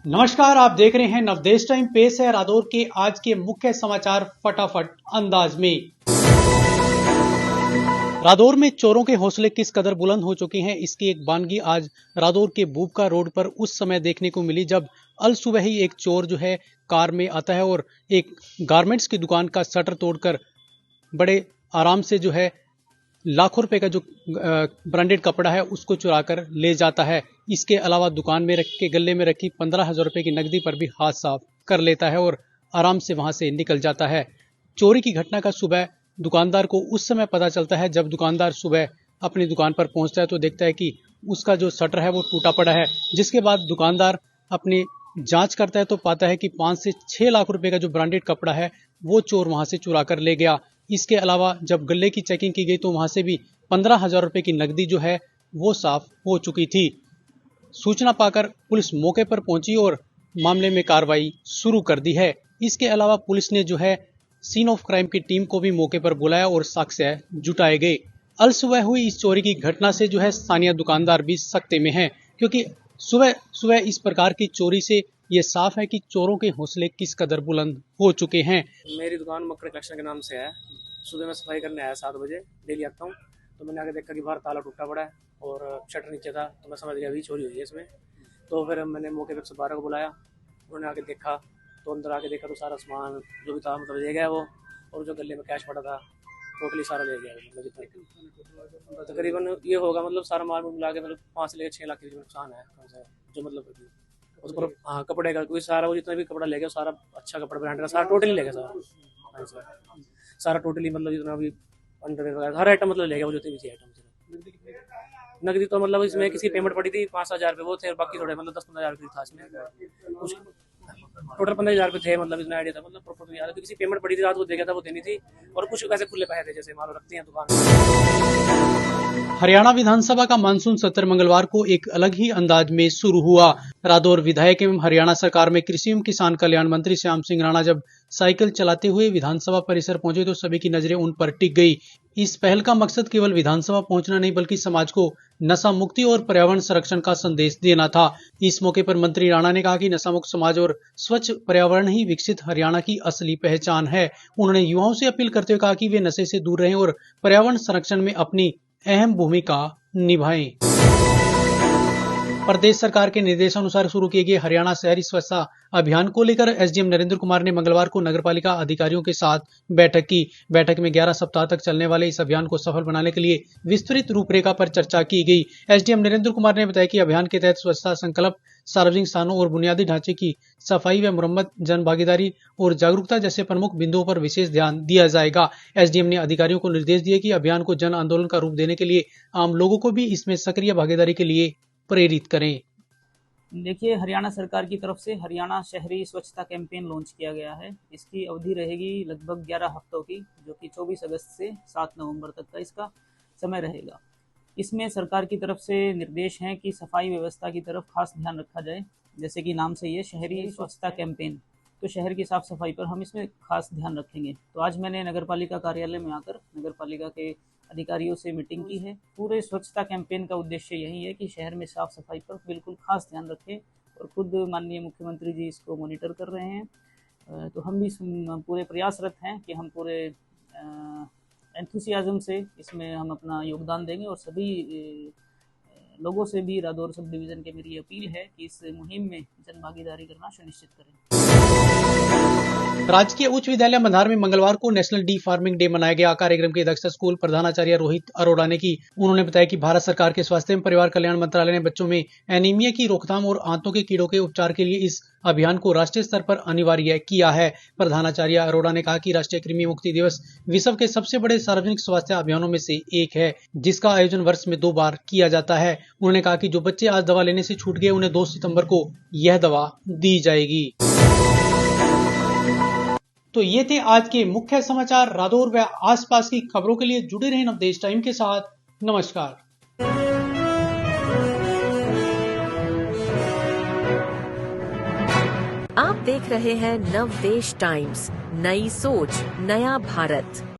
नमस्कार, आप देख रहे हैं नवदेश टाइम। पेश है रादौर के आज के मुख्य समाचार फटाफट अंदाज में। रादौर में चोरों के हौसले किस कदर बुलंद हो चुके हैं, इसकी एक बानगी आज रादौर के बूबका रोड पर उस समय देखने को मिली जब अल सुबह ही एक चोर जो है कार में आता है और एक गारमेंट्स की दुकान का शटर तोड़कर बड़े आराम से जो है लाखों रुपए का जो ब्रांडेड कपड़ा है उसको चुरा कर ले जाता है। इसके अलावा दुकान में रख के गले में रखी 15,000 रुपए की नकदी पर भी हाथ साफ कर लेता है और आराम से वहां से निकल जाता है। चोरी की घटना का सुबह दुकानदार को उस समय पता चलता है जब दुकानदार सुबह अपनी दुकान पर पहुंचता है तो देखता है कि उसका जो शटर है वो टूटा पड़ा है। जिसके बाद दुकानदार अपनी जांच करता है तो पाता है कि 5 से 6 लाख रुपए का जो ब्रांडेड कपड़ा है वो चोर वहां से चुरा कर ले गया। इसके अलावा जब गले की चेकिंग की गई तो वहां से भी 15,000 रुपए की नकदी जो है वो साफ हो चुकी थी। सूचना पाकर पुलिस मौके पर पहुंची और मामले में कार्रवाई शुरू कर दी है। इसके अलावा पुलिस ने जो है सीन ऑफ क्राइम की टीम को भी मौके पर बुलाया और साक्ष्य जुटाए गए। अल सुबह हुई इस चोरी की घटना से जो है स्थानीय दुकानदार भी सकते में हैं, क्योंकि सुबह सुबह इस प्रकार की चोरी से ये साफ है कि चोरों के हौसले किस कदर बुलंद हो चुके हैं। मेरी दुकान मकर कलेक्शन के नाम से है। सुबह में सफाई करने आया 7 बजे, डेली आता हूँ। तो मैंने आके देखा कि बाहर ताला टूटा पड़ा है और शटर नीचे था, तो मैं समझ गया अभी चोरी हुई है इसमें। तो फिर मैंने मौके पर 112 को बुलाया, उन्होंने आके देखा तो अंदर आके देखा तो सारा सामान जो भी था मतलब ले गया वो, और जो गले में कैश पड़ा था टोटली सारा ले गया। मतलब जितना तकरीबन ये होगा, मतलब सारा माल मिला के मतलब 5 से लेकर 6 लाख के नुकसान है जो मतलब उस पर। हाँ, कपड़े का कोई सारा वो जितना भी कपड़ा ले गया सारा अच्छा कपड़ा ब्रांड का सारा टोटली ले गया सारा। सारा टोटली मतलब जितना भी अंडरवेयर वगैरह हर आइटम मतलब ले गया वो जितनी भी थी आइटम। नकदी तो मतलब इसमें किसी पेमेंट पड़ी थी 5,000 रुपये वो थे और बाकी थोड़े मतलब 10-15,000 रुपये था इसमें। कुछ टोटल 15,000 रुपये थे, मतलब इतना आइडिया था, मतलब प्रॉपर याद है। किसी पेमेंट पड़ी थी रात को दे गया था, वो देनी थी। और कुछ ऐसे खुले पैसे थे जैसे मानो रखते हैं दुकान। हरियाणा विधानसभा का मानसून सत्र मंगलवार को एक अलग ही अंदाज में शुरू हुआ। रादौर विधायक एवं हरियाणा सरकार में कृषि एवं किसान कल्याण मंत्री श्याम सिंह राणा जब साइकिल चलाते हुए विधानसभा परिसर पहुंचे तो सभी की नजरें उन पर टिक गई। इस पहल का मकसद केवल विधानसभा पहुंचना नहीं बल्कि समाज को नशा मुक्ति और पर्यावरण संरक्षण का संदेश देना था। इस मौके पर मंत्री राणा ने कहा कि नशा मुक्त समाज और स्वच्छ पर्यावरण ही विकसित हरियाणा की असली पहचान है। उन्होंने युवाओं से अपील करते हुए कहा कि वे नशे से दूर रहें और पर्यावरण संरक्षण में अपनी अहम भूमिका निभाएं। प्रदेश सरकार के निर्देशानुसार शुरू किए गए हरियाणा शहरी स्वच्छता अभियान को लेकर एसडीएम नरेंद्र कुमार ने मंगलवार को नगरपालिका अधिकारियों के साथ बैठक की। बैठक में 11 सप्ताह तक चलने वाले इस अभियान को सफल बनाने के लिए विस्तृत रूपरेखा पर चर्चा की गई। एसडीएम नरेंद्र कुमार ने बताया कि अभियान के तहत स्वच्छता संकल्प, सार्वजनिक स्थानों और बुनियादी ढांचे की सफाई व मुरम्मत, जन भागीदारी और जागरूकता जैसे प्रमुख बिंदुओं पर विशेष ध्यान दिया जाएगा। एसडीएम ने अधिकारियों को निर्देश दिए कि अभियान को जन आंदोलन का रूप देने के लिए आम लोगों को भी इसमें सक्रिय भागीदारी के लिए प्रेरित करें। देखिए, हरियाणा सरकार की तरफ से हरियाणा शहरी स्वच्छता कैंपेन लॉन्च किया गया है। इसकी अवधि रहेगी लगभग 11 हफ्तों की, जो कि 24 अगस्त से 7 नवंबर तक का इसका समय रहेगा। इसमें सरकार की तरफ से निर्देश हैं कि सफाई व्यवस्था की तरफ खास ध्यान रखा जाए। जैसे कि नाम से ही है, शहरी स्वच्छता कैंपेन, तो शहर की साफ सफाई पर हम इसमें खास ध्यान रखेंगे। तो आज मैंने नगरपालिका कार्यालय में आकर नगरपालिका के अधिकारियों से मीटिंग की है। पूरे स्वच्छता कैंपेन का उद्देश्य यही है कि शहर में साफ सफाई पर बिल्कुल खास ध्यान रखें, और खुद माननीय मुख्यमंत्री जी इसको मॉनिटर कर रहे हैं। तो हम भी पूरे प्रयासरत हैं कि हम पूरे एंथुसियाज्म से इसमें हम अपना योगदान देंगे। और सभी लोगों से भी रादौर सब डिवीज़न के मेरी अपील है कि इस मुहिम में जन भागीदारी करना सुनिश्चित करें। राजकीय उच्च विद्यालय मंधार में मंगलवार को नेशनल डी फार्मिंग डे मनाया गया। कार्यक्रम की अध्यक्षता स्कूल प्रधानाचार्य रोहित अरोड़ा ने की। उन्होंने बताया कि भारत सरकार के स्वास्थ्य एवं परिवार कल्याण मंत्रालय ने बच्चों में एनीमिया की रोकथाम और आंतों के कीड़ों के उपचार के लिए इस अभियान को राष्ट्रीय स्तर पर अनिवार्य किया है। प्रधानाचार्य अरोड़ा ने कहा कि राष्ट्रीय कृमि मुक्ति दिवस विश्व के सबसे बड़े सार्वजनिक स्वास्थ्य अभियानों में से एक है, जिसका आयोजन वर्ष में 2 बार किया जाता है। उन्होंने कहा कि जो बच्चे आज दवा लेने से छूट गए उन्हें 2 सितंबर को यह दवा दी जाएगी। तो ये थे आज के मुख्य समाचार। रादौर व आसपास की खबरों के लिए जुड़े रहें नवदेश टाइम के साथ। नमस्कार। आप देख रहे हैं नवदेश टाइम्स, नई सोच, नया भारत।